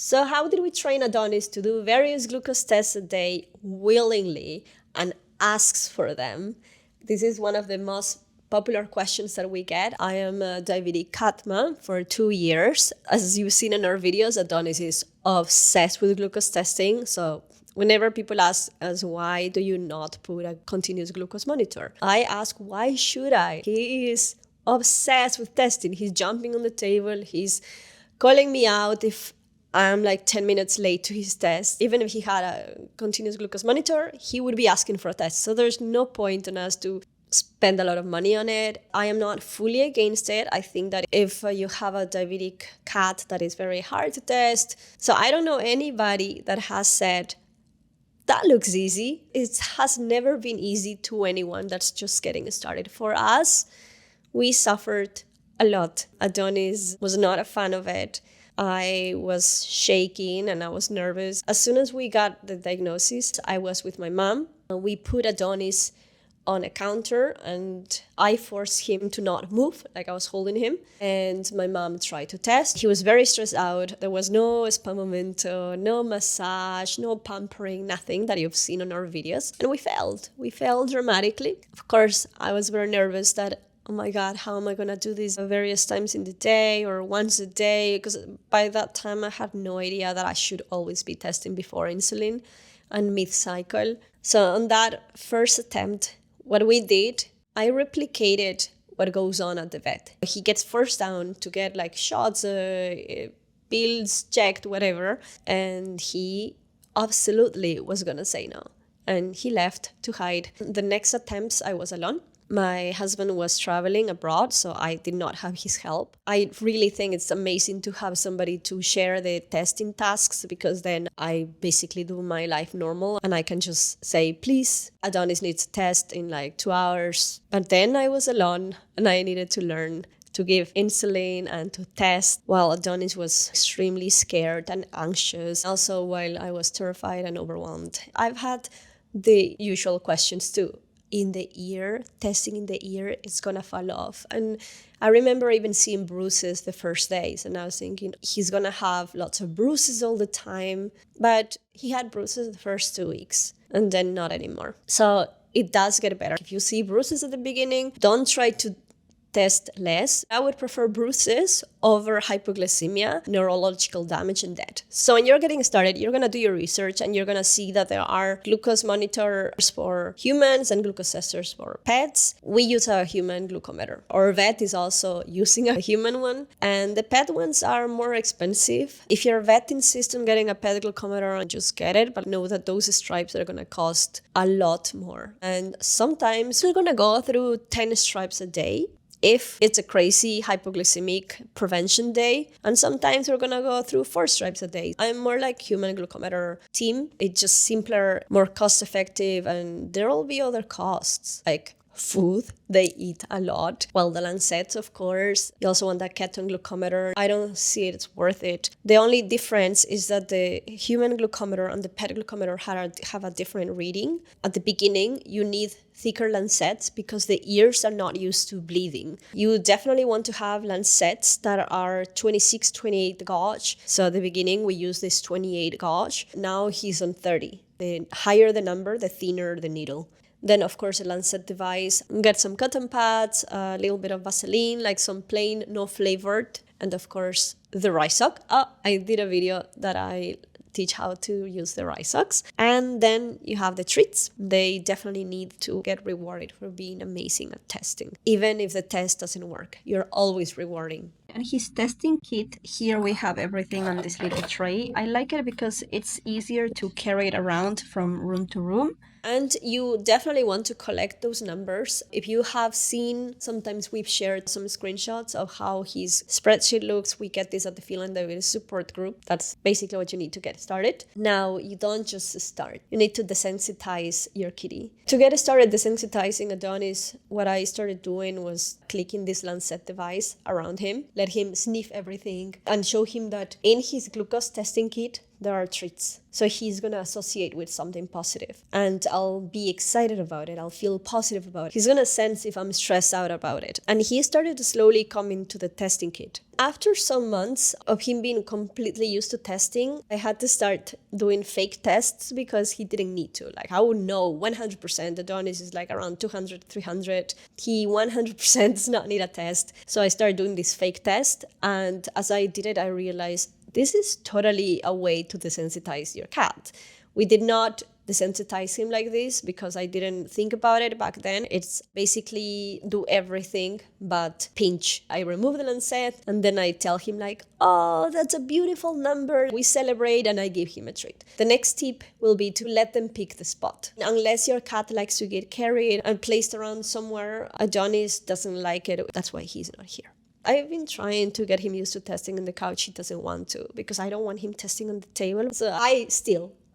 So how did we train Adonis to do various glucose tests a day willingly and asks for them? This is one of the most popular questions that we get. I am a diabetic cat mom for 2 years. As you've seen in our videos, Adonis is obsessed with glucose testing. So whenever people ask us, why do you not put a continuous glucose monitor? I ask, why should I? He is obsessed with testing. He's jumping on the table. He's calling me out if I'm like 10 minutes late to his test. Even if he had a continuous glucose monitor, he would be asking for a test. So there's no point in us to spend a lot of money on it. I am not fully against it. I think that if you have a diabetic cat, that is very hard to test. So I don't know anybody that has said, that looks easy. It has never been easy to anyone that's just getting started. For us, we suffered a lot. Adonis was not a fan of it. I was shaking and I was nervous. As soon as we got the diagnosis, I was with my mom. We put Adonis on a counter and I forced him to not move, like I was holding him. And my mom tried to test. He was very stressed out. There was no spa Momento, no massage, no pampering, nothing that you've seen on our videos. And we failed. We failed dramatically. Of course, I was very nervous that, oh my God, how am I going to do this various times in the day or once a day? Because by that time, I had no idea that I should always be testing before insulin and mid-cycle. So on that first attempt, what we did, I replicated what goes on at the vet. He gets forced down to get like shots, pills checked, whatever. And he absolutely was going to say no. And he left to hide. The next attempts, I was alone. My husband was traveling abroad, so I did not have his help. I really think it's amazing to have somebody to share the testing tasks, because then I basically do my life normal and I can just say, please, Adonis needs a test in like 2 hours. But then I was alone and I needed to learn to give insulin and to test, while Adonis was extremely scared and anxious. Also, while I was terrified and overwhelmed. I've had the usual questions too. In the ear, testing in the ear, it's gonna fall off. And I remember even seeing bruises the first days, and I was thinking, he's gonna have lots of bruises all the time. But he had bruises the first 2 weeks, and then not anymore. So it does get better. If you see bruises at the beginning, don't try to test less. I would prefer bruises over hypoglycemia, neurological damage, and death. So when you're getting started, you're going to do your research and you're going to see that there are glucose monitors for humans and glucose testers for pets. We use a human glucometer. Our vet is also using a human one, and the pet ones are more expensive. If your vet insists on getting a pet glucometer, just get it, but know that those stripes are going to cost a lot more. And sometimes you're going to go through 10 stripes a day if it's a crazy hypoglycemic prevention day. And sometimes we're gonna go through 4 stripes a day. I'm more like human glucometer team. It's just simpler, more cost effective, and there will be other costs like food. They eat a lot. Well, the lancets, of course. You also want that ketone glucometer. I don't see it's worth it. The only difference is that the human glucometer and the pet glucometer have a different reading. At the beginning, you need thicker lancets because the ears are not used to bleeding. You definitely want to have lancets that are 26, 28 gauge. So at the beginning, we use this 28 gauge. Now he's on 30. The higher the number, the thinner the needle. Then, of course, a lancet device. Get some cotton pads, a little bit of Vaseline, like some plain, no flavored. And, of course, the rice sock. I did a video that I teach how to use the rice socks. And then you have the treats. They definitely need to get rewarded for being amazing at testing. Even if the test doesn't work, you're always rewarding. And his testing kit, here we have everything on this little tray. I like it because it's easier to carry it around from room to room. And you definitely want to collect those numbers. If you have seen, sometimes we've shared some screenshots of how his spreadsheet looks. We get this at the Feline Diabetes support group. That's basically what you need to get started. Now, you don't just start. You need to desensitize your kitty. To get started desensitizing Adonis, what I started doing was clicking this lancet device around him, let him sniff everything, and show him that in his glucose testing kit, there are treats. So he's going to associate with something positive and I'll be excited about it. I'll feel positive about it. He's going to sense if I'm stressed out about it. And he started to slowly come into the testing kit. After some months of him being completely used to testing, I had to start doing fake tests because he didn't need to. Like, I would know 100% Adonis is like around 200, 300. He 100% does not need a test. So I started doing this fake test. And as I did it, I realized this is totally a way to desensitize your cat. We did not desensitize him like this because I didn't think about it back then. It's basically do everything but pinch. I remove the lancet and then I tell him like, oh, that's a beautiful number. We celebrate and I give him a treat. The next tip will be to let them pick the spot. Unless your cat likes to get carried and placed around somewhere, Adonis doesn't like it. That's why he's not here. I've been trying to get him used to testing on the couch. He doesn't want to because I don't want him testing on the table. So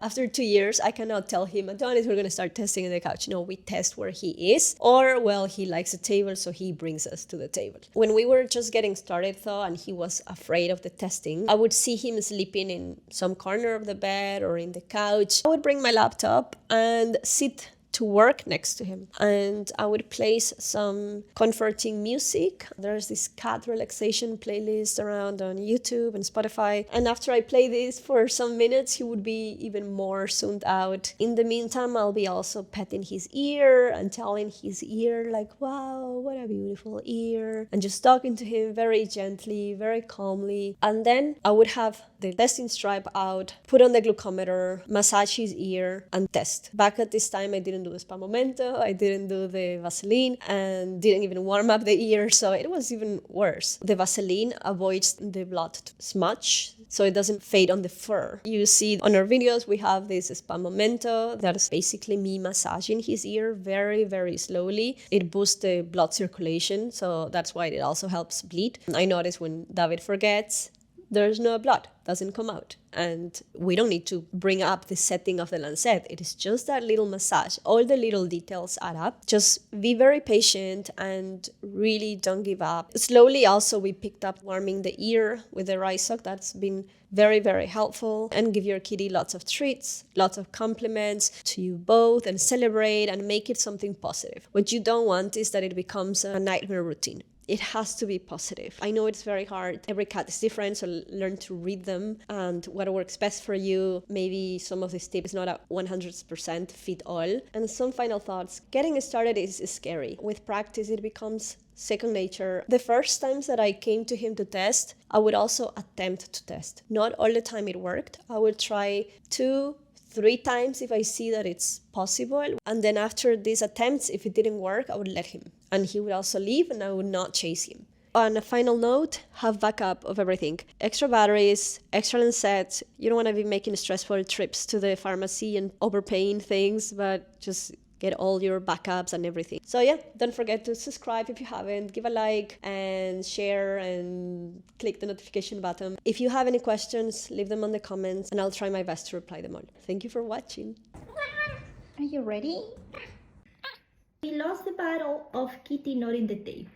after 2 years, I cannot tell him, Adonis, we're going to start testing on the couch. No, we test where he is. Or, well, he likes a table, so he brings us to the table. When we were just getting started, though, and he was afraid of the testing, I would see him sleeping in some corner of the bed or in the couch. I would bring my laptop and sit to work next to him. And I would place some comforting music. There's this cat relaxation playlist around on YouTube and Spotify. And after I play this for some minutes, he would be even more zoned out. In the meantime, I'll be also petting his ear and telling his ear like, wow, what a beautiful ear. And just talking to him very gently, very calmly. And then I would have the testing stripe out, put on the glucometer, massage his ear, and test. Back at this time, I didn't do the Momento, I didn't do the Vaseline, and didn't even warm up the ear, so it was even worse. The Vaseline avoids the blood to smudge, so it doesn't fade on the fur. You see on our videos, we have this Momento that is basically me massaging his ear very, very slowly. It boosts the blood circulation, so that's why it also helps bleed. I notice when David forgets, there's no blood, doesn't come out. And we don't need to bring up the setting of the lancet. It is just that little massage. All the little details add up. Just be very patient and really don't give up. Slowly also we picked up warming the ear with the rice sock. That's been very, very helpful. And give your kitty lots of treats, lots of compliments to you both and celebrate and make it something positive. What you don't want is that it becomes a nightmare routine. It has to be positive. I know it's very hard. Every cat is different, so learn to read them and what works best for you. Maybe some of these tips not a 100% fit all. And some final thoughts. Getting started is scary. With practice, it becomes second nature. The first times that I came to him to test, I would also attempt to test. Not all the time it worked. I would try 2-3 times if I see that it's possible. And then after these attempts, if it didn't work, I would let him. And he would also leave and I would not chase him. On a final note, have backup of everything. Extra batteries, extra lancets. You don't want to be making stressful trips to the pharmacy and overpaying things, but just get all your backups and everything. So yeah, don't forget to subscribe if you haven't, give a like and share and click the notification button. If you have any questions, leave them on the comments and I'll try my best to reply them all. Thank you for watching. Are you ready? We lost the battle of Kitty not in the table.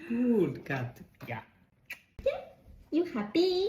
Good cat. Yeah. You happy?